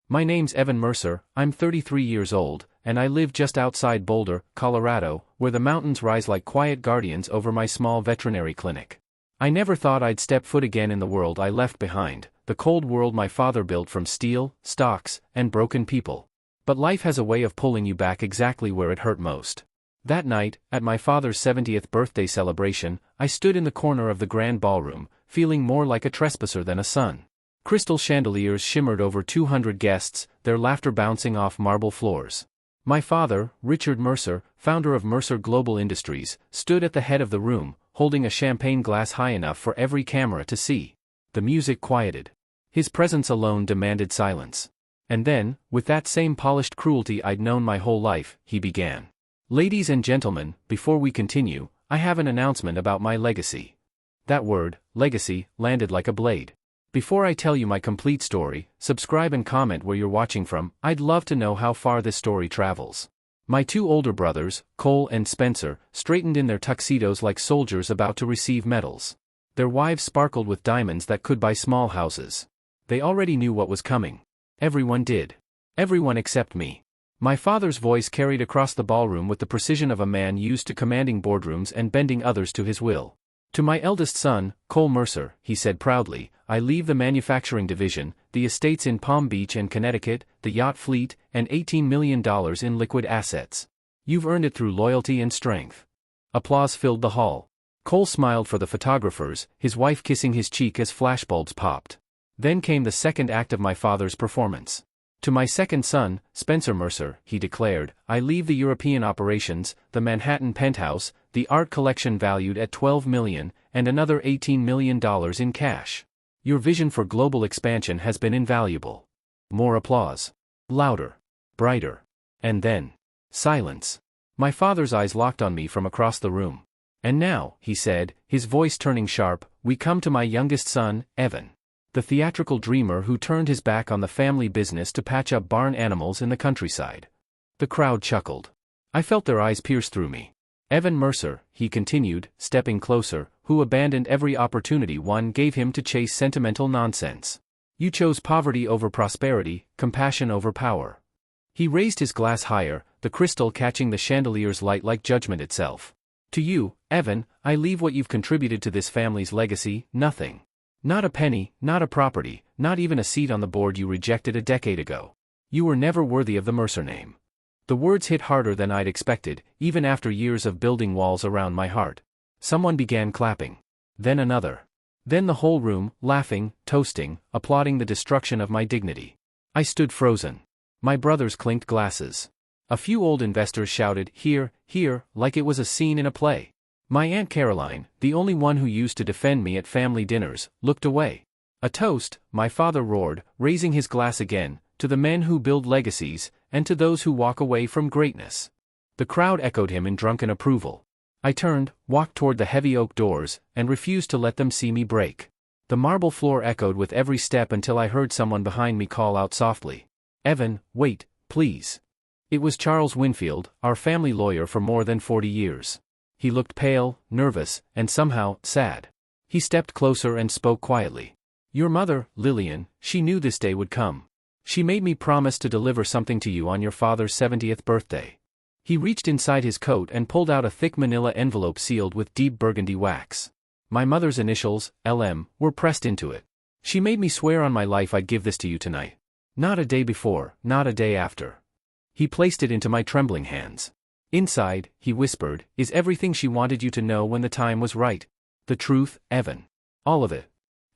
My name's Evan Mercer, I'm 33 years old, and I live just outside Boulder, Colorado, where the mountains rise like quiet guardians over my small veterinary clinic. I never thought I'd step foot again in the world I left behind, the cold world my father built from steel, stocks, and broken people. But life has a way of pulling you back exactly where it hurt most. That night, at my father's 70th birthday celebration, I stood in the corner of the grand ballroom, feeling more like a trespasser than a son. Crystal chandeliers shimmered over 200 guests, their laughter bouncing off marble floors. My father, Richard Mercer, founder of Mercer Global Industries, stood at the head of the room, holding a champagne glass high enough for every camera to see. The music quieted. His presence alone demanded silence. And then, with that same polished cruelty I'd known my whole life, he began. Ladies and gentlemen, before we continue, I have an announcement about my legacy. That word, legacy, landed like a blade. Before I tell you my complete story, subscribe and comment where you're watching from. I'd love to know how far this story travels. My two older brothers, Cole and Spencer, straightened in their tuxedos like soldiers about to receive medals. Their wives sparkled with diamonds that could buy small houses. They already knew what was coming. Everyone did. Everyone except me. My father's voice carried across the ballroom with the precision of a man used to commanding boardrooms and bending others to his will. To my eldest son, Cole Mercer, he said proudly, I leave the manufacturing division, the estates in Palm Beach and Connecticut, the yacht fleet, and $18 million in liquid assets. You've earned it through loyalty and strength. Applause filled the hall. Cole smiled for the photographers, his wife kissing his cheek as flashbulbs popped. Then came the second act of my father's performance. To my second son, Spencer Mercer, he declared, I leave the European operations, the Manhattan penthouse, the art collection valued at $12 million, and another $18 million in cash. Your vision for global expansion has been invaluable. More applause. Louder. Brighter. And then, silence. My father's eyes locked on me from across the room. And now, he said, his voice turning sharp, we come to my youngest son, Evan. The theatrical dreamer who turned his back on the family business to patch up barn animals in the countryside. The crowd chuckled. I felt their eyes pierce through me. Evan Mercer, he continued, stepping closer, who abandoned every opportunity one gave him to chase sentimental nonsense. You chose poverty over prosperity, compassion over power. He raised his glass higher, the crystal catching the chandelier's light like judgment itself. To you, Evan, I leave what you've contributed to this family's legacy, nothing. Not a penny, not a property, not even a seat on the board you rejected a decade ago. You were never worthy of the Mercer name. The words hit harder than I'd expected, even after years of building walls around my heart. Someone began clapping. Then another. Then the whole room, laughing, toasting, applauding the destruction of my dignity. I stood frozen. My brothers clinked glasses. A few old investors shouted, here, here, like it was a scene in a play. My Aunt Caroline, the only one who used to defend me at family dinners, looked away. A toast, my father roared, raising his glass again, to the men who build legacies, and to those who walk away from greatness. The crowd echoed him in drunken approval. I turned, walked toward the heavy oak doors, and refused to let them see me break. The marble floor echoed with every step until I heard someone behind me call out softly. Evan, wait, please. It was Charles Winfield, our family lawyer for more than 40 years. He looked pale, nervous, and somehow, sad. He stepped closer and spoke quietly. Your mother, Lillian, she knew this day would come. She made me promise to deliver something to you on your father's 70th birthday. He reached inside his coat and pulled out a thick manila envelope sealed with deep burgundy wax. My mother's initials, LM, were pressed into it. She made me swear on my life I'd give this to you tonight. Not a day before, not a day after. He placed it into my trembling hands. Inside, he whispered, is everything she wanted you to know when the time was right. The truth, Evan. All of it.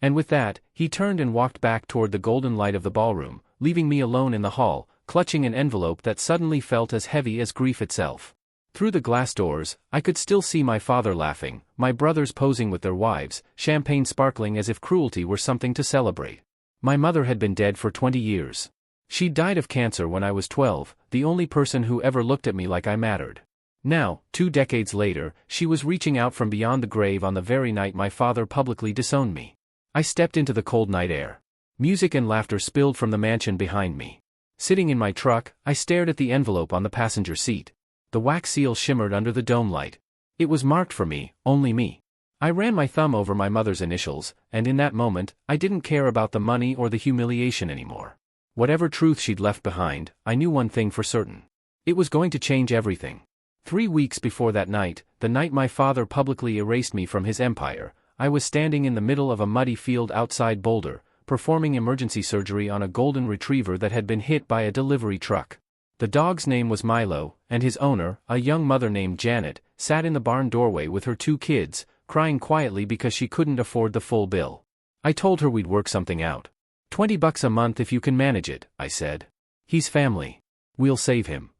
And with that, he turned and walked back toward the golden light of the ballroom, leaving me alone in the hall, clutching an envelope that suddenly felt as heavy as grief itself. Through the glass doors, I could still see my father laughing, my brothers posing with their wives, champagne sparkling as if cruelty were something to celebrate. My mother had been dead for 20 years. She died of cancer when I was 12, the only person who ever looked at me like I mattered. Now, 2 decades later, she was reaching out from beyond the grave on the very night my father publicly disowned me. I stepped into the cold night air. Music and laughter spilled from the mansion behind me. Sitting in my truck, I stared at the envelope on the passenger seat. The wax seal shimmered under the dome light. It was marked for me, only me. I ran my thumb over my mother's initials, and in that moment, I didn't care about the money or the humiliation anymore. Whatever truth she'd left behind, I knew one thing for certain. It was going to change everything. 3 weeks before that night, the night my father publicly erased me from his empire, I was standing in the middle of a muddy field outside Boulder, performing emergency surgery on a golden retriever that had been hit by a delivery truck. The dog's name was Milo, and his owner, a young mother named Janet, sat in the barn doorway with her 2 kids, crying quietly because she couldn't afford the full bill. I told her we'd work something out. $20 a month if you can manage it, I said. He's family. We'll save him.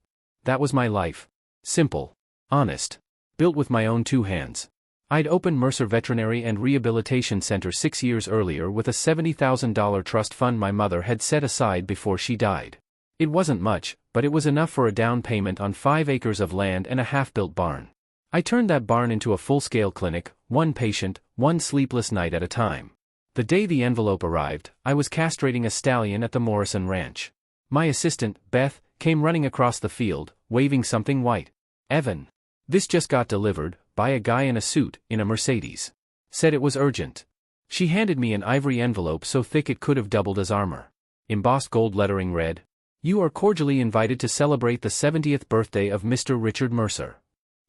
That was my life. Simple. Honest. Built with my own 2 hands. I'd opened Mercer Veterinary and Rehabilitation Center 6 years earlier with a $70,000 trust fund my mother had set aside before she died. It wasn't much, but it was enough for a down payment on 5 acres of land and a half-built barn. I turned that barn into a full-scale clinic, 1 patient, 1 sleepless night at a time. The day the envelope arrived, I was castrating a stallion at the Morrison Ranch. My assistant, Beth, came running across the field, waving something white. "Evan. This just got delivered, by a guy in a suit, in a Mercedes." Said it was urgent. She handed me an ivory envelope so thick it could have doubled as armor. Embossed gold lettering read, "You are cordially invited to celebrate the 70th birthday of Mr. Richard Mercer."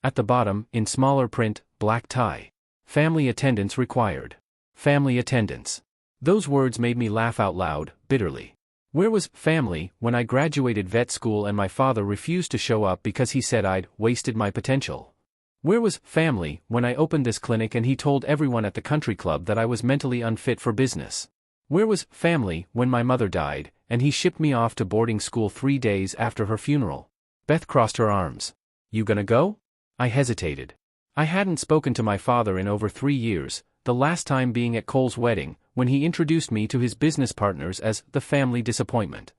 At the bottom, in smaller print, black tie. "Family attendance required." Family attendance. Those words made me laugh out loud, bitterly. Where was family when I graduated vet school and my father refused to show up because he said I'd wasted my potential? Where was family when I opened this clinic and he told everyone at the country club that I was mentally unfit for business? Where was family when my mother died and he shipped me off to boarding school 3 days after her funeral? Beth crossed her arms. "You gonna go?" I hesitated. I hadn't spoken to my father in over 3 years, the last time being at Cole's wedding, when he introduced me to his business partners as the family disappointment.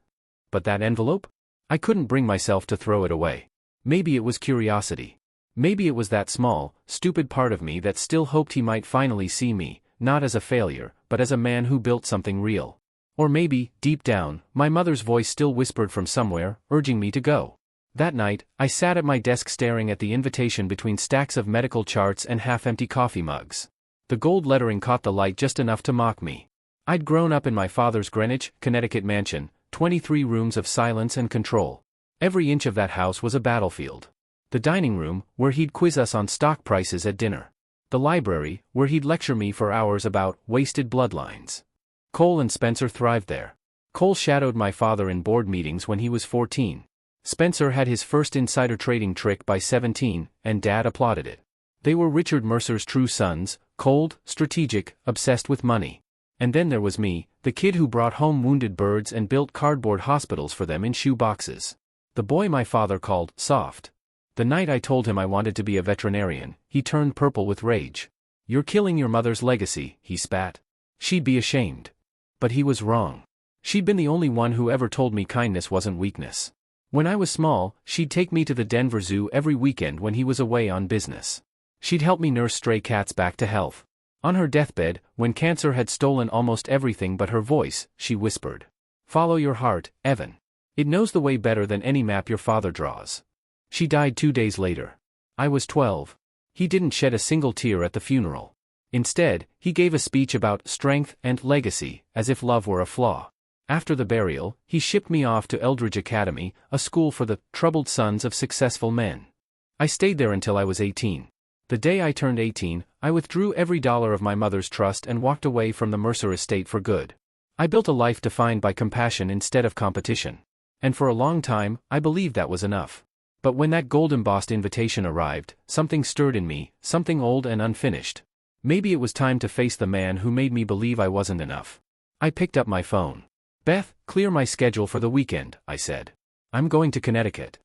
But that envelope? I couldn't bring myself to throw it away. Maybe it was curiosity. Maybe it was that small, stupid part of me that still hoped he might finally see me, not as a failure, but as a man who built something real. Or maybe, deep down, my mother's voice still whispered from somewhere, urging me to go. That night, I sat at my desk staring at the invitation between stacks of medical charts and half-empty coffee mugs. The gold lettering caught the light just enough to mock me. I'd grown up in my father's Greenwich, Connecticut mansion, 23 rooms of silence and control. Every inch of that house was a battlefield. The dining room, where he'd quiz us on stock prices at dinner. The library, where he'd lecture me for hours about wasted bloodlines. Cole and Spencer thrived there. Cole shadowed my father in board meetings when he was 14. Spencer had his first insider trading trick by 17, and Dad applauded it. They were Richard Mercer's true sons, cold, strategic, obsessed with money. And then there was me, the kid who brought home wounded birds and built cardboard hospitals for them in shoe boxes. The boy my father called soft. The night I told him I wanted to be a veterinarian, he turned purple with rage. "You're killing your mother's legacy," he spat. "She'd be ashamed." But he was wrong. She'd been the only one who ever told me kindness wasn't weakness. When I was small, she'd take me to the Denver Zoo every weekend when he was away on business. She'd help me nurse stray cats back to health. On her deathbed, when cancer had stolen almost everything but her voice, she whispered, "Follow your heart, Evan. It knows the way better than any map your father draws." She died 2 days later. I was 12. He didn't shed a single tear at the funeral. Instead, he gave a speech about strength and legacy, as if love were a flaw. After the burial, he shipped me off to Eldridge Academy, a school for the troubled sons of successful men. I stayed there until I was 18. The day I turned 18, I withdrew every dollar of my mother's trust and walked away from the Mercer estate for good. I built a life defined by compassion instead of competition. And for a long time, I believed that was enough. But when that gold-embossed invitation arrived, something stirred in me, something old and unfinished. Maybe it was time to face the man who made me believe I wasn't enough. I picked up my phone. "Beth, clear my schedule for the weekend," I said. "I'm going to Connecticut."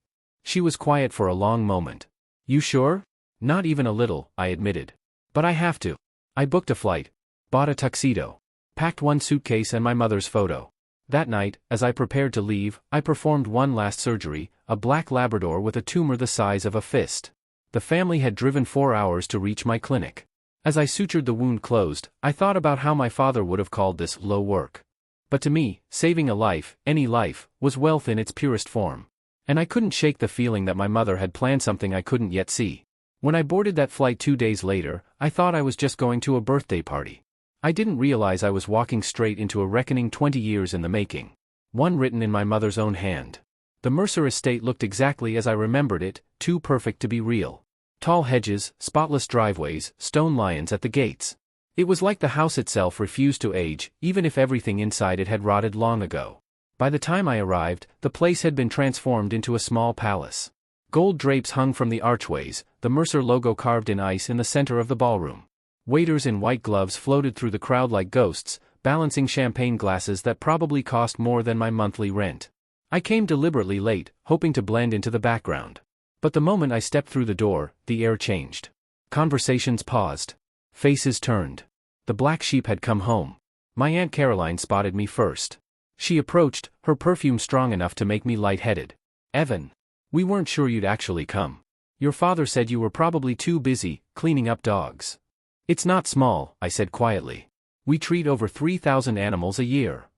She was quiet for a long moment. "You sure?" "Not even a little," I admitted. "But I have to." I booked a flight, bought a tuxedo, packed one suitcase and my mother's photo. That night, as I prepared to leave, I performed one last surgery, a black Labrador with a tumor the size of a fist. The family had driven 4 hours to reach my clinic. As I sutured the wound closed, I thought about how my father would have called this low work. But to me, saving a life, any life, was wealth in its purest form. And I couldn't shake the feeling that my mother had planned something I couldn't yet see. When I boarded that flight 2 days later, I thought I was just going to a birthday party. I didn't realize I was walking straight into a reckoning 20 years in the making. one written in my mother's own hand. The Mercer estate looked exactly as I remembered it, too perfect to be real. Tall hedges, spotless driveways, stone lions at the gates. It was like the house itself refused to age, even if everything inside it had rotted long ago. By the time I arrived, the place had been transformed into a small palace. Gold drapes hung from the archways, the Mercer logo carved in ice in the center of the ballroom. Waiters in white gloves floated through the crowd like ghosts, balancing champagne glasses that probably cost more than my monthly rent. I came deliberately late, hoping to blend into the background. But the moment I stepped through the door, the air changed. Conversations paused. Faces turned. The black sheep had come home. My Aunt Caroline spotted me first. She approached, her perfume strong enough to make me lightheaded. "Evan. We weren't sure you'd actually come. Your father said you were probably too busy, cleaning up dogs." "It's not small," I said quietly. "We treat over 3,000 animals a year."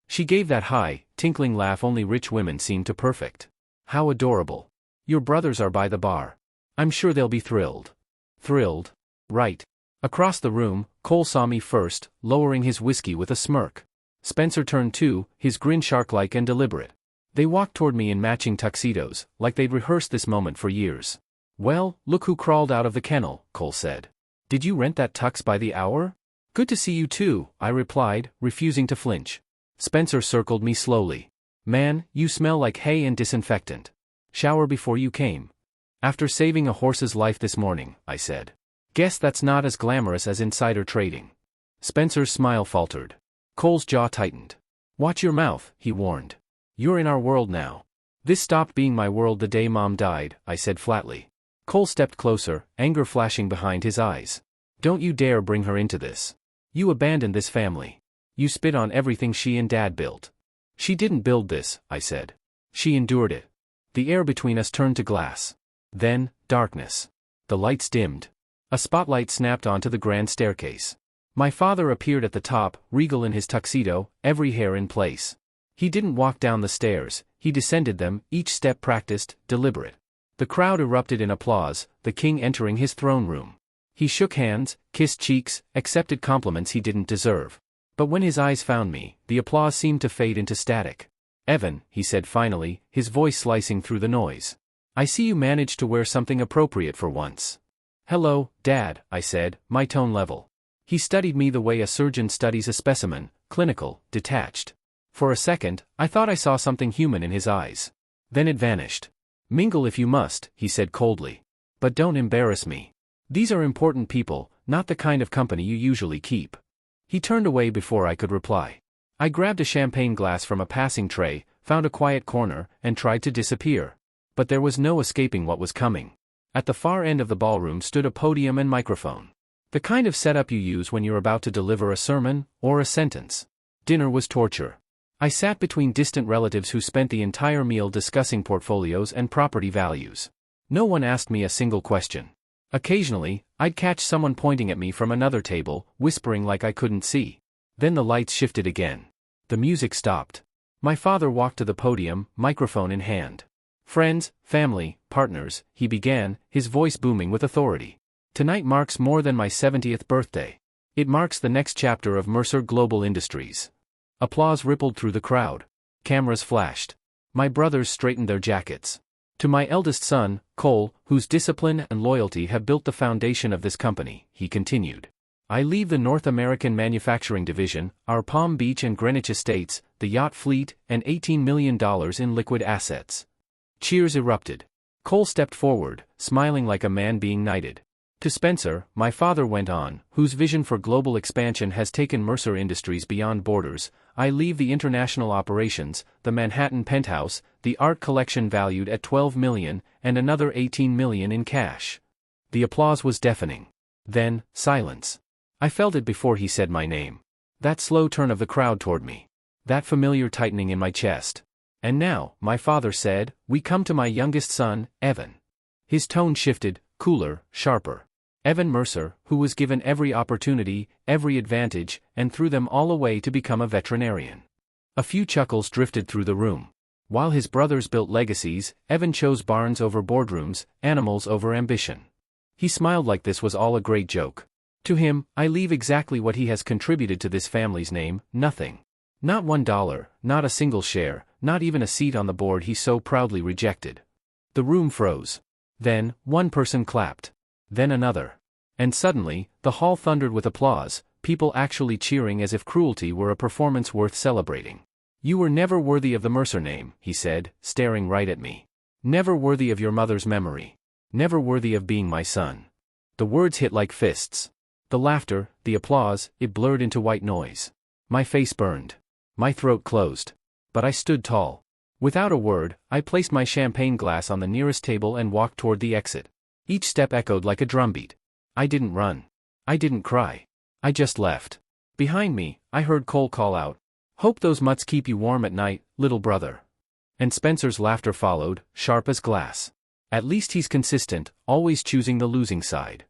She gave that high, tinkling laugh only rich women seem to perfect. "How adorable. Your brothers are by the bar. I'm sure they'll be thrilled." "Thrilled? Right." Across the room, Cole saw me first, lowering his whiskey with a smirk. Spencer turned too, his grin shark-like and deliberate. They walked toward me in matching tuxedos, like they'd rehearsed this moment for years. "Well, look who crawled out of the kennel," Cole said. "Did you rent that tux by the hour?" "Good to see you too," I replied, refusing to flinch. Spencer circled me slowly. "Man, you smell like hay and disinfectant. Shower before you came?" "After saving a horse's life this morning," I said. "Guess that's not as glamorous as insider trading." Spencer's smile faltered. Cole's jaw tightened. "Watch your mouth," he warned. "You're in our world now." "This stopped being my world the day Mom died," I said flatly. Cole stepped closer, anger flashing behind his eyes. "Don't you dare bring her into this. You abandoned this family. You spit on everything she and Dad built." "She didn't build this," I said. "She endured it." The air between us turned to glass. Then, darkness. The lights dimmed. A spotlight snapped onto the grand staircase. My father appeared at the top, regal in his tuxedo, every hair in place. He didn't walk down the stairs, he descended them, each step practiced, deliberate. The crowd erupted in applause, the king entering his throne room. He shook hands, kissed cheeks, accepted compliments he didn't deserve. But when his eyes found me, the applause seemed to fade into static. "Evan," he said finally, his voice slicing through the noise. "I see you managed to wear something appropriate for once." "Hello, Dad," I said, my tone level. He studied me the way a surgeon studies a specimen, clinical, detached. For a second, I thought I saw something human in his eyes. Then it vanished. "Mingle if you must," he said coldly. "But don't embarrass me. These are important people, not the kind of company you usually keep." He turned away before I could reply. I grabbed a champagne glass from a passing tray, found a quiet corner, and tried to disappear. But there was no escaping what was coming. At the far end of the ballroom stood a podium and microphone. The kind of setup you use when you're about to deliver a sermon, or a sentence. Dinner was torture. I sat between distant relatives who spent the entire meal discussing portfolios and property values. No one asked me a single question. Occasionally, I'd catch someone pointing at me from another table, whispering like I couldn't see. Then the lights shifted again. The music stopped. My father walked to the podium, microphone in hand. "Friends, family, partners," he began, his voice booming with authority. "Tonight marks more than my 70th birthday. It marks the next chapter of Mercer Global Industries." Applause rippled through the crowd. Cameras flashed. My brothers straightened their jackets. "To my eldest son, Cole, whose discipline and loyalty have built the foundation of this company," he continued. "I leave the North American Manufacturing Division, our Palm Beach and Greenwich estates, the yacht fleet, and $18 million in liquid assets." Cheers erupted. Cole stepped forward, smiling like a man being knighted. "To Spencer," my father went on, "whose vision for global expansion has taken Mercer Industries beyond borders, I leave the international operations, the Manhattan penthouse, the art collection valued at $12 million, and another $18 million in cash." The applause was deafening. Then, silence. I felt it before he said my name. That slow turn of the crowd toward me. That familiar tightening in my chest. "And now," my father said, "we come to my youngest son, Evan." His tone shifted, cooler, sharper. Evan Mercer, who was given every opportunity, every advantage, and threw them all away to become a veterinarian. A few chuckles drifted through the room. While his brothers built legacies, Evan chose barns over boardrooms, animals over ambition. He smiled like this was all a great joke. To him, I leave exactly what he has contributed to this family's name, nothing. Not $1, not a single share, not even a seat on the board he so proudly rejected. The room froze. Then, one person clapped. Then another. And suddenly, the hall thundered with applause, people actually cheering as if cruelty were a performance worth celebrating. "You were never worthy of the Mercer name," he said, staring right at me. "Never worthy of your mother's memory. Never worthy of being my son." The words hit like fists. The laughter, the applause, it blurred into white noise. My face burned. My throat closed. But I stood tall. Without a word, I placed my champagne glass on the nearest table and walked toward the exit. Each step echoed like a drumbeat. I didn't run. I didn't cry. I just left. Behind me, I heard Cole call out, "Hope those mutts keep you warm at night, little brother." And Spencer's laughter followed, sharp as glass. "At least he's consistent, always choosing the losing side."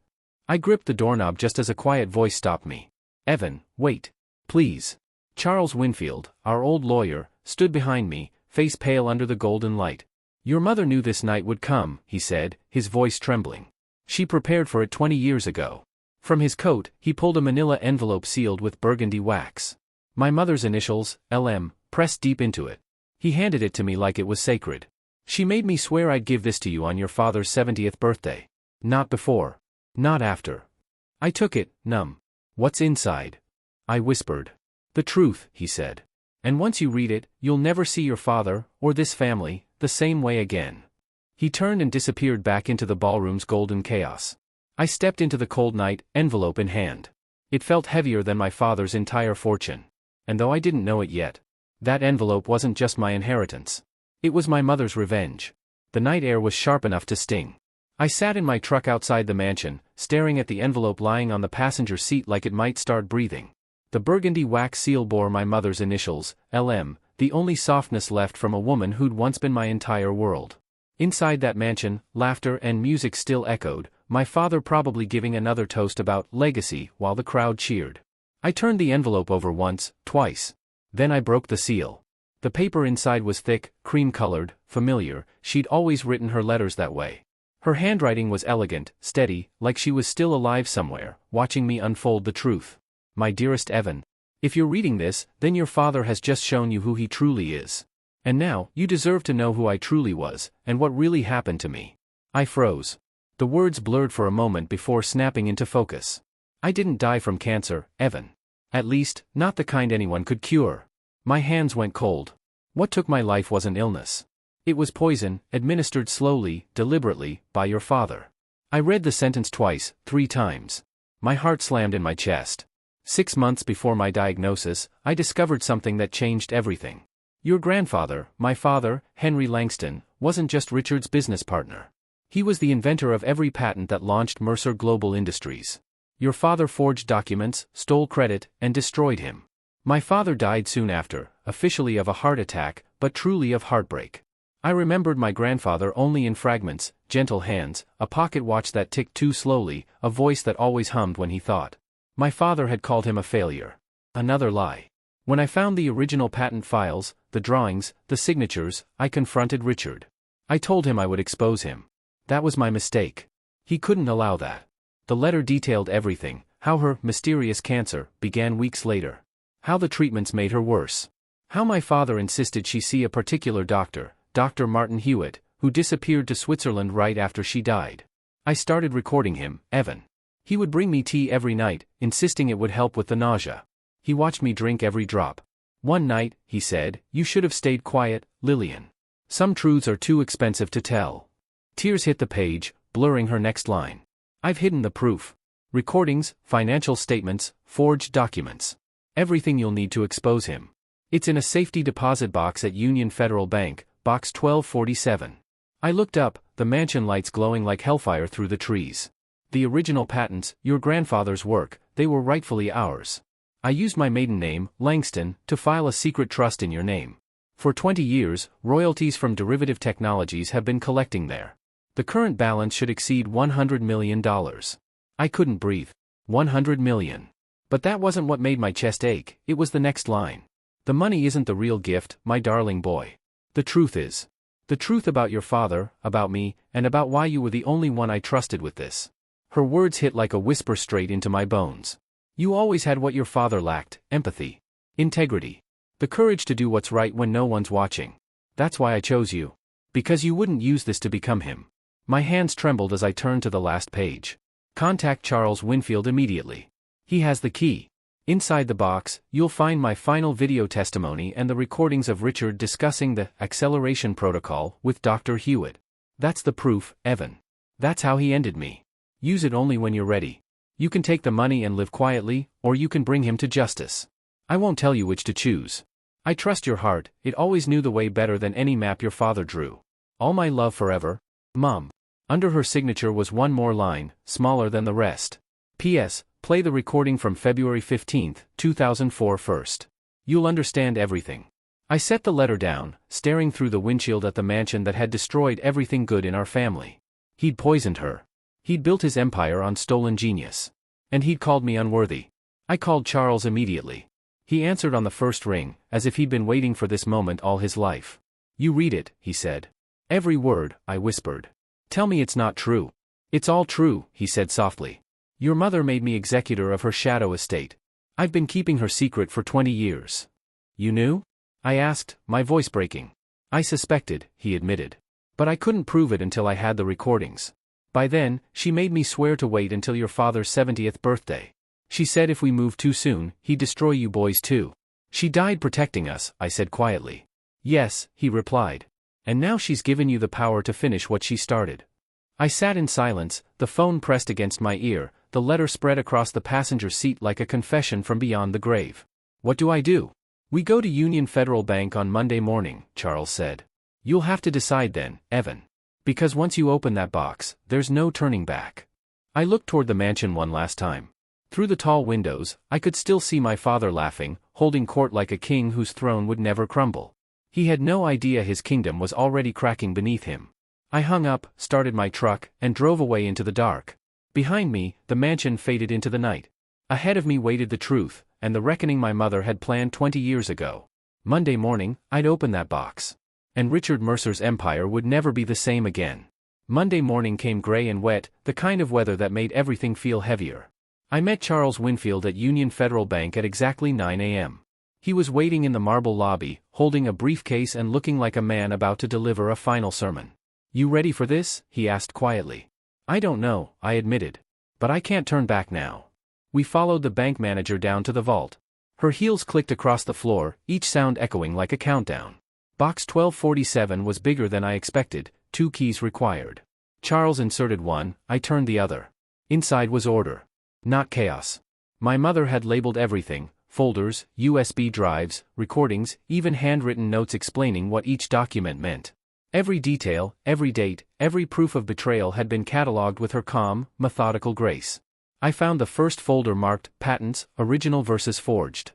I gripped the doorknob just as a quiet voice stopped me. "Evan, wait. Please." Charles Winfield, our old lawyer, stood behind me, face pale under the golden light. "Your mother knew this night would come," he said, his voice trembling. "She prepared for it 20 years ago." From his coat, he pulled a manila envelope sealed with burgundy wax. My mother's initials, LM, pressed deep into it. He handed it to me like it was sacred. "She made me swear I'd give this to you on your father's 70th birthday. Not before. Not after." I took it, numb. "What's inside?" I whispered. "The truth," he said. "And once you read it, you'll never see your father, or this family, the same way again." He turned and disappeared back into the ballroom's golden chaos. I stepped into the cold night, envelope in hand. It felt heavier than my father's entire fortune. And though I didn't know it yet, that envelope wasn't just my inheritance. It was my mother's revenge. The night air was sharp enough to sting. I sat in my truck outside the mansion, staring at the envelope lying on the passenger seat like it might start breathing. The burgundy wax seal bore my mother's initials, LM, the only softness left from a woman who'd once been my entire world. Inside that mansion, laughter and music still echoed, my father probably giving another toast about legacy while the crowd cheered. I turned the envelope over once, twice. Then I broke the seal. The paper inside was thick, cream-colored, familiar. She'd always written her letters that way. Her handwriting was elegant, steady, like she was still alive somewhere, watching me unfold the truth. "My dearest Evan, if you're reading this, then your father has just shown you who he truly is. And now, you deserve to know who I truly was, and what really happened to me." I froze. The words blurred for a moment before snapping into focus. "I didn't die from cancer, Evan. At least, not the kind anyone could cure." My hands went cold. What took my life wasn't illness. It was poison, administered slowly, deliberately, by your father. I read the sentence twice, 3 times. My heart slammed in my chest. 6 months before my diagnosis, I discovered something that changed everything. Your grandfather, my father, Henry Langston, wasn't just Richard's business partner. He was the inventor of every patent that launched Mercer Global Industries. Your father forged documents, stole credit, and destroyed him. My father died soon after, officially of a heart attack, but truly of heartbreak. I remembered my grandfather only in fragments, gentle hands, a pocket watch that ticked too slowly, a voice that always hummed when he thought. My father had called him a failure. Another lie. When I found the original patent files, the drawings, the signatures, I confronted Richard. I told him I would expose him. That was my mistake. He couldn't allow that. The letter detailed everything, how her mysterious cancer began weeks later. How the treatments made her worse. How my father insisted she see a particular doctor, Dr. Martin Hewitt, who disappeared to Switzerland right after she died. I started recording him, Evan. He would bring me tea every night, insisting it would help with the nausea. He watched me drink every drop. One night, he said, "You should have stayed quiet, Lillian. Some truths are too expensive to tell." Tears hit the page, blurring her next line. "I've hidden the proof. Recordings, financial statements, forged documents. Everything you'll need to expose him. It's in a safety deposit box at Union Federal Bank, box 1247. I looked up, the mansion lights glowing like hellfire through the trees. The original patents, your grandfather's work, they were rightfully ours. I used my maiden name, Langston, to file a secret trust in your name. For 20 years, royalties from derivative technologies have been collecting there. The current balance should exceed $100 million. I couldn't breathe. 100 million. But that wasn't what made my chest ache, it was the next line. The money isn't the real gift, my darling boy. The truth is. The truth about your father, about me, and about why you were the only one I trusted with this. Her words hit like a whisper straight into my bones. You always had what your father lacked, empathy. Integrity. The courage to do what's right when no one's watching. That's why I chose you. Because you wouldn't use this to become him. My hands trembled as I turned to the last page. Contact Charles Winfield immediately. He has the key. Inside the box, you'll find my final video testimony and the recordings of Richard discussing the acceleration protocol with Dr. Hewitt. That's the proof, Evan. That's how he ended me. Use it only when you're ready. You can take the money and live quietly, or you can bring him to justice. I won't tell you which to choose. I trust your heart, it always knew the way better than any map your father drew. All my love forever, Mom. Under her signature was one more line, smaller than the rest. P.S. Play the recording from February 15, 2004 first. You'll understand everything. I set the letter down, staring through the windshield at the mansion that had destroyed everything good in our family. He'd poisoned her. He'd built his empire on stolen genius. And he'd called me unworthy. I called Charles immediately. He answered on the first ring, as if he'd been waiting for this moment all his life. You read it, he said. Every word, I whispered. Tell me it's not true. It's all true, he said softly. Your mother made me executor of her shadow estate. I've been keeping her secret for 20 years. You knew? I asked, my voice breaking. I suspected, he admitted. But I couldn't prove it until I had the recordings. By then, she made me swear to wait until your father's 70th birthday. She said if we moved too soon, he'd destroy you boys too. She died protecting us, I said quietly. Yes, he replied. And now she's given you the power to finish what she started. I sat in silence, the phone pressed against my ear, the letter spread across the passenger seat like a confession from beyond the grave. What do I do? We go to Union Federal Bank on Monday morning, Charles said. You'll have to decide then, Evan. Because once you open that box, there's no turning back. I looked toward the mansion one last time. Through the tall windows, I could still see my father laughing, holding court like a king whose throne would never crumble. He had no idea his kingdom was already cracking beneath him. I hung up, started my truck, and drove away into the dark. Behind me, the mansion faded into the night. Ahead of me waited the truth, and the reckoning my mother had planned 20 years ago. Monday morning, I'd open that box. And Richard Mercer's empire would never be the same again. Monday morning came gray and wet, the kind of weather that made everything feel heavier. I met Charles Winfield at Union Federal Bank at exactly 9 a.m. He was waiting in the marble lobby, holding a briefcase and looking like a man about to deliver a final sermon. You ready for this? He asked quietly. I don't know, I admitted. But I can't turn back now. We followed the bank manager down to the vault. Her heels clicked across the floor, each sound echoing like a countdown. Box 1247 was bigger than I expected, 2 keys required. Charles inserted one, I turned the other. Inside was order. Not chaos. My mother had labeled everything, folders, USB drives, recordings, even handwritten notes explaining what each document meant. Every detail, every date, every proof of betrayal had been catalogued with her calm, methodical grace. I found the first folder marked, Patents, Original versus Forged.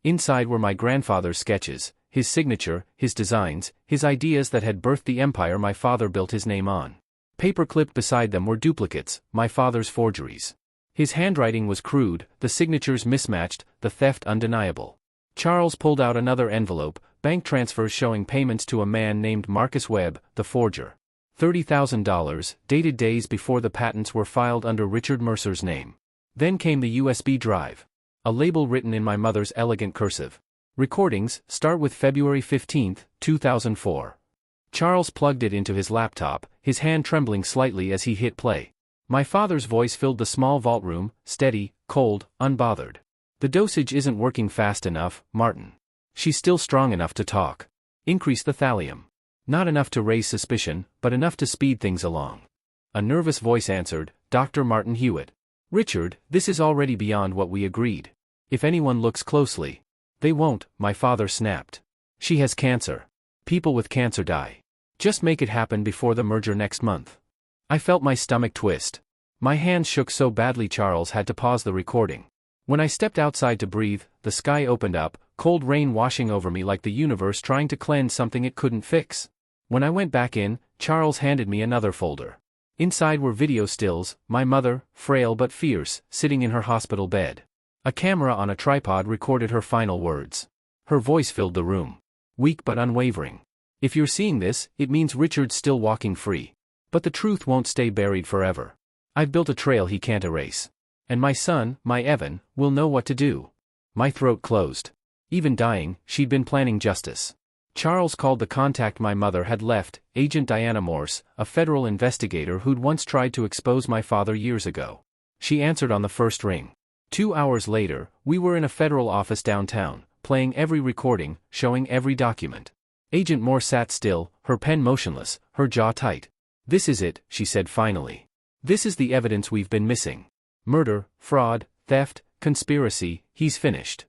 Inside were my grandfather's sketches, his signature, his designs, his ideas that had birthed the empire my father built his name on. Paper-clipped beside them were duplicates, my father's forgeries. His handwriting was crude, the signatures mismatched, the theft undeniable. Charles pulled out another envelope, bank transfers showing payments to a man named Marcus Webb, the forger. $30,000, dated days before the patents were filed under Richard Mercer's name. Then came the USB drive. A label written in my mother's elegant cursive. Recordings, start with February 15, 2004. Charles plugged it into his laptop, his hand trembling slightly as he hit play. My father's voice filled the small vault room, steady, cold, unbothered. The dosage isn't working fast enough, Martin. She's still strong enough to talk. Increase the thallium. Not enough to raise suspicion, but enough to speed things along. A nervous voice answered, Dr. Martin Hewitt. Richard, this is already beyond what we agreed. If anyone looks closely. They won't, my father snapped. She has cancer. People with cancer die. Just make it happen before the merger next month. I felt my stomach twist. My hands shook so badly Charles had to pause the recording. When I stepped outside to breathe, the sky opened up, cold rain washing over me like the universe trying to cleanse something it couldn't fix. When I went back in, Charles handed me another folder. Inside were video stills, my mother, frail but fierce, sitting in her hospital bed. A camera on a tripod recorded her final words. Her voice filled the room. Weak but unwavering. If you're seeing this, it means Richard's still walking free. But the truth won't stay buried forever. I've built a trail he can't erase. And my son, my Evan, will know what to do. My throat closed. Even dying, she'd been planning justice. Charles called the contact my mother had left, Agent Diana Morse, a federal investigator who'd once tried to expose my father years ago. She answered on the first ring. 2 hours later, we were in a federal office downtown, playing every recording, showing every document. Agent Morse sat still, her pen motionless, her jaw tight. "This is it," she said finally. "This is the evidence we've been missing. Murder, fraud, theft, conspiracy, he's finished."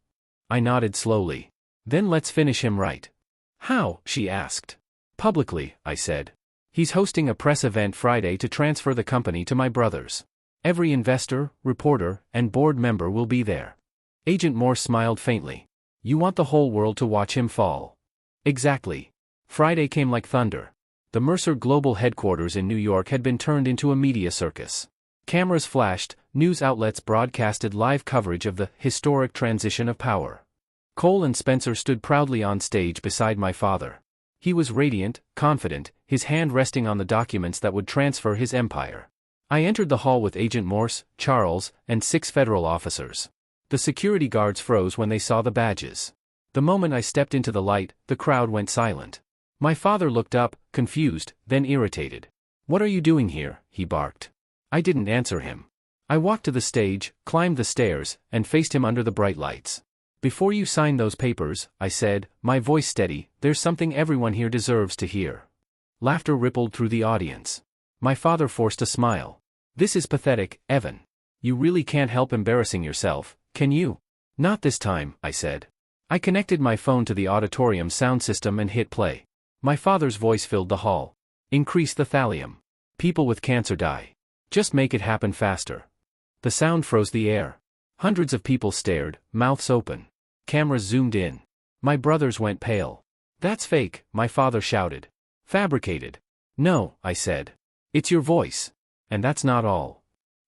I nodded slowly. "Then let's finish him right." "How?" she asked. "Publicly," I said. "He's hosting a press event Friday to transfer the company to my brothers. Every investor, reporter, and board member will be there." Agent Morse smiled faintly. "You want the whole world to watch him fall." Exactly. Friday came like thunder. The Mercer Global headquarters in New York had been turned into a media circus. Cameras flashed, news outlets broadcasted live coverage of the historic transition of power. Cole and Spencer stood proudly on stage beside my father. He was radiant, confident, his hand resting on the documents that would transfer his empire. I entered the hall with Agent Morse, Charles, and 6 federal officers. The security guards froze when they saw the badges. The moment I stepped into the light, the crowd went silent. My father looked up, confused, then irritated. "What are you doing here?" he barked. I didn't answer him. I walked to the stage, climbed the stairs, and faced him under the bright lights. "Before you sign those papers," I said, my voice steady, "there's something everyone here deserves to hear." Laughter rippled through the audience. My father forced a smile. "This is pathetic, Evan. You really can't help embarrassing yourself, can you?" "Not this time," I said. I connected my phone to the auditorium sound system and hit play. My father's voice filled the hall. "Increase the thallium. People with cancer die. Just make it happen faster." The sound froze the air. Hundreds of people stared, mouths open. Cameras zoomed in. My brothers went pale. "That's fake," my father shouted. "Fabricated." "No," I said. "It's your voice. And that's not all."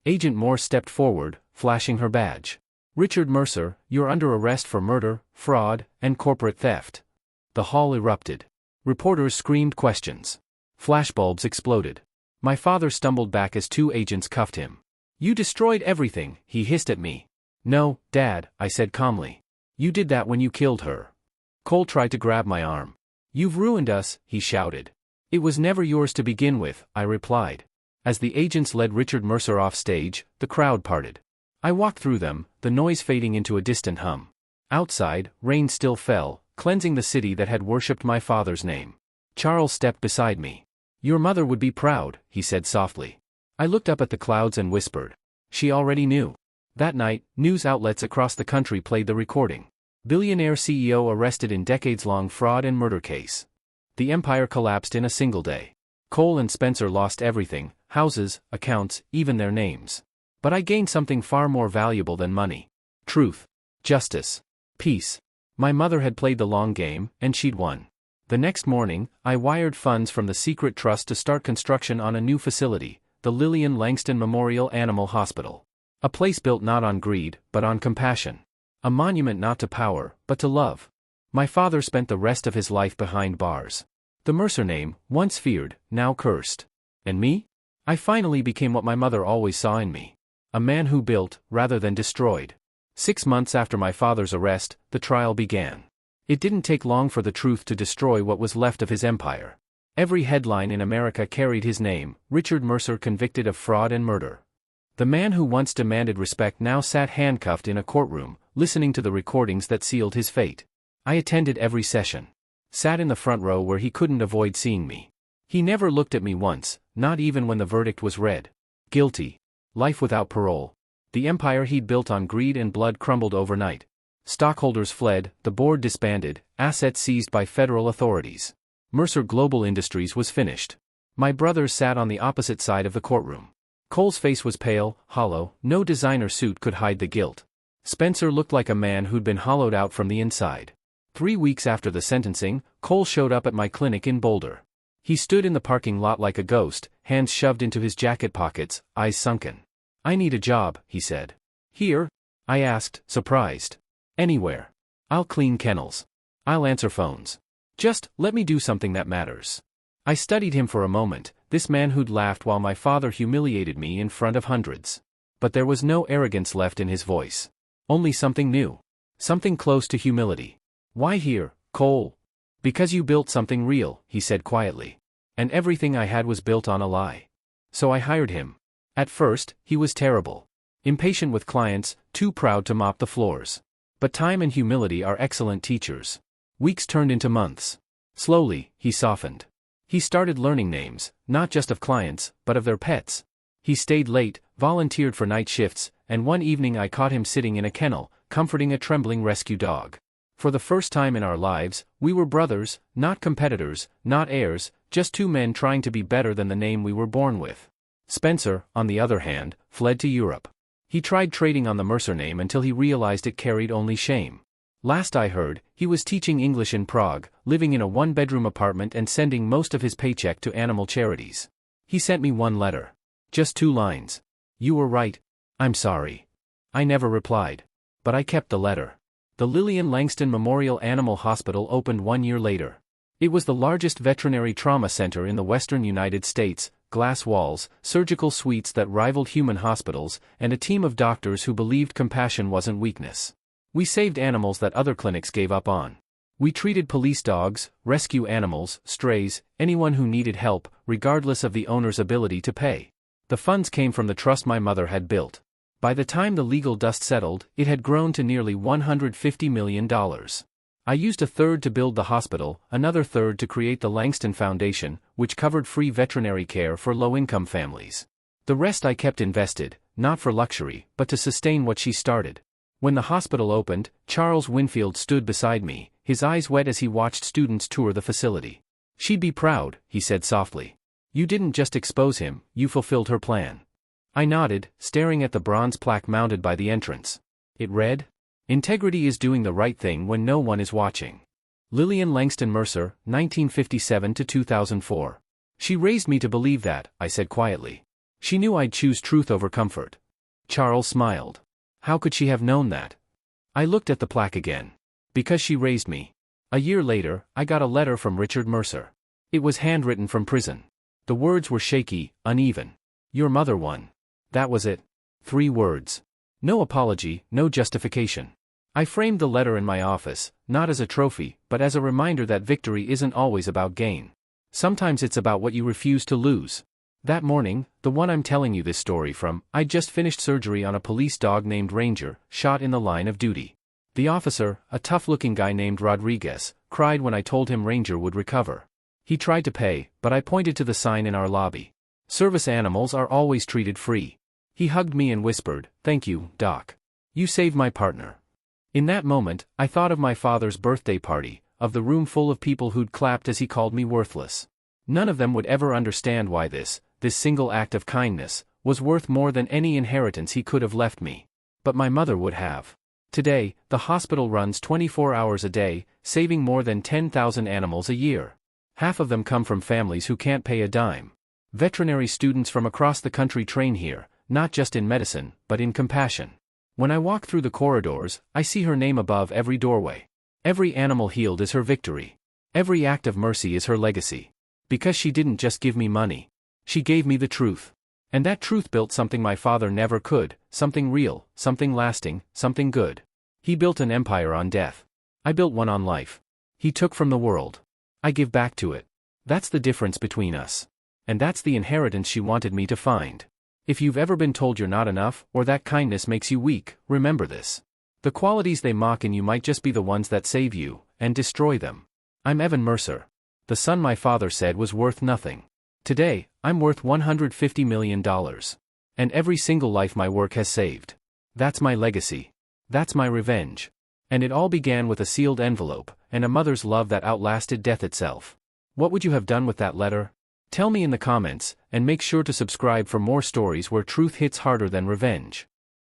Agent Morse stepped forward, flashing her badge. "Richard Mercer, you're under arrest for murder, fraud, and corporate theft." The hall erupted. Reporters screamed questions. Flashbulbs exploded. My father stumbled back as 2 agents cuffed him. "You destroyed everything," he hissed at me. "No, Dad," I said calmly. "You did that when you killed her." Cole tried to grab my arm. "You've ruined us," he shouted. "It was never yours to begin with," I replied. As the agents led Richard Mercer off stage, the crowd parted. I walked through them, the noise fading into a distant hum. Outside, rain still fell, cleansing the city that had worshipped my father's name. Charles stepped beside me. "Your mother would be proud," he said softly. I looked up at the clouds and whispered. She already knew. That night, news outlets across the country played the recording. Billionaire CEO arrested in decades-long fraud and murder case. The empire collapsed in a single day. Cole and Spencer lost everything, houses, accounts, even their names. But I gained something far more valuable than money. Truth. Justice. Peace. My mother had played the long game, and she'd won. The next morning, I wired funds from the secret trust to start construction on a new facility, the Lillian Langston Memorial Animal Hospital. A place built not on greed, but on compassion. A monument not to power, but to love. My father spent the rest of his life behind bars. The Mercer name, once feared, now cursed. And me? I finally became what my mother always saw in me. A man who built, rather than destroyed. 6 months after my father's arrest, the trial began. It didn't take long for the truth to destroy what was left of his empire. Every headline in America carried his name, Richard Mercer convicted of fraud and murder. The man who once demanded respect now sat handcuffed in a courtroom, listening to the recordings that sealed his fate. I attended every session. Sat in the front row where he couldn't avoid seeing me. He never looked at me once, not even when the verdict was read. Guilty. Life without parole. The empire he'd built on greed and blood crumbled overnight. Stockholders fled, the board disbanded, assets seized by federal authorities. Mercer Global Industries was finished. My brothers sat on the opposite side of the courtroom. Cole's face was pale, hollow, no designer suit could hide the guilt. Spencer looked like a man who'd been hollowed out from the inside. 3 weeks after the sentencing, Cole showed up at my clinic in Boulder. He stood in the parking lot like a ghost, hands shoved into his jacket pockets, eyes sunken. "I need a job," he said. "Here?" I asked, surprised. "Anywhere. I'll clean kennels. I'll answer phones. Just, let me do something that matters." I studied him for a moment, this man who'd laughed while my father humiliated me in front of hundreds. But there was no arrogance left in his voice. Only something new. Something close to humility. Why here, Cole? Because you built something real, he said quietly. And everything I had was built on a lie. So I hired him. At first, he was terrible. Impatient with clients, too proud to mop the floors. But time and humility are excellent teachers. Weeks turned into months. Slowly, he softened. He started learning names, not just of clients, but of their pets. He stayed late, volunteered for night shifts, and one evening I caught him sitting in a kennel, comforting a trembling rescue dog. For the first time in our lives, we were brothers, not competitors, not heirs, just two men trying to be better than the name we were born with. Spencer, on the other hand, fled to Europe. He tried trading on the Mercer name until he realized it carried only shame. Last I heard, he was teaching English in Prague, living in a one-bedroom apartment and sending most of his paycheck to animal charities. He sent me one letter. Just 2 lines. You were right. I'm sorry. I never replied. But I kept the letter. The Lillian Langston Memorial Animal Hospital opened 1 year later. It was the largest veterinary trauma center in the western United States, glass walls, surgical suites that rivaled human hospitals, and a team of doctors who believed compassion wasn't weakness. We saved animals that other clinics gave up on. We treated police dogs, rescue animals, strays, anyone who needed help, regardless of the owner's ability to pay. The funds came from the trust my mother had built. By the time the legal dust settled, it had grown to nearly $150 million. I used a third to build the hospital, another third to create the Langston Foundation, which covered free veterinary care for low-income families. The rest I kept invested, not for luxury, but to sustain what she started. When the hospital opened, Charles Winfield stood beside me, his eyes wet as he watched students tour the facility. She'd be proud, he said softly. You didn't just expose him, you fulfilled her plan. I nodded, staring at the bronze plaque mounted by the entrance. It read, "Integrity is doing the right thing when no one is watching." Lillian Langston Mercer, 1957 to 2004. She raised me to believe that, I said quietly. She knew I'd choose truth over comfort. Charles smiled. How could she have known that? I looked at the plaque again. Because she raised me. A year later, I got a letter from Richard Mercer. It was handwritten from prison. The words were shaky, uneven. Your mother won. That was it. 3 words. No apology, no justification. I framed the letter in my office, not as a trophy, but as a reminder that victory isn't always about gain. Sometimes it's about what you refuse to lose. That morning, the one I'm telling you this story from, I'd just finished surgery on a police dog named Ranger, shot in the line of duty. The officer, a tough-looking guy named Rodriguez, cried when I told him Ranger would recover. He tried to pay, but I pointed to the sign in our lobby. Service animals are always treated free. He hugged me and whispered, "Thank you, Doc. You saved my partner." In that moment, I thought of my father's birthday party, of the room full of people who'd clapped as he called me worthless. None of them would ever understand why this single act of kindness, was worth more than any inheritance he could have left me. But my mother would have. Today, the hospital runs 24 hours a day, saving more than 10,000 animals a year. Half of them come from families who can't pay a dime. Veterinary students from across the country train here, not just in medicine, but in compassion. When I walk through the corridors, I see her name above every doorway. Every animal healed is her victory. Every act of mercy is her legacy. Because she didn't just give me money. She gave me the truth. And that truth built something my father never could, something real, something lasting, something good. He built an empire on death. I built one on life. He took from the world. I give back to it. That's the difference between us. And that's the inheritance she wanted me to find. If you've ever been told you're not enough, or that kindness makes you weak, remember this. The qualities they mock in you might just be the ones that save you, and destroy them. I'm Evan Mercer. The son my father said was worth nothing. Today, I'm worth $150 million. And every single life my work has saved. That's my legacy. That's my revenge. And it all began with a sealed envelope, and a mother's love that outlasted death itself. What would you have done with that letter? Tell me in the comments, and make sure to subscribe for more stories where truth hits harder than revenge.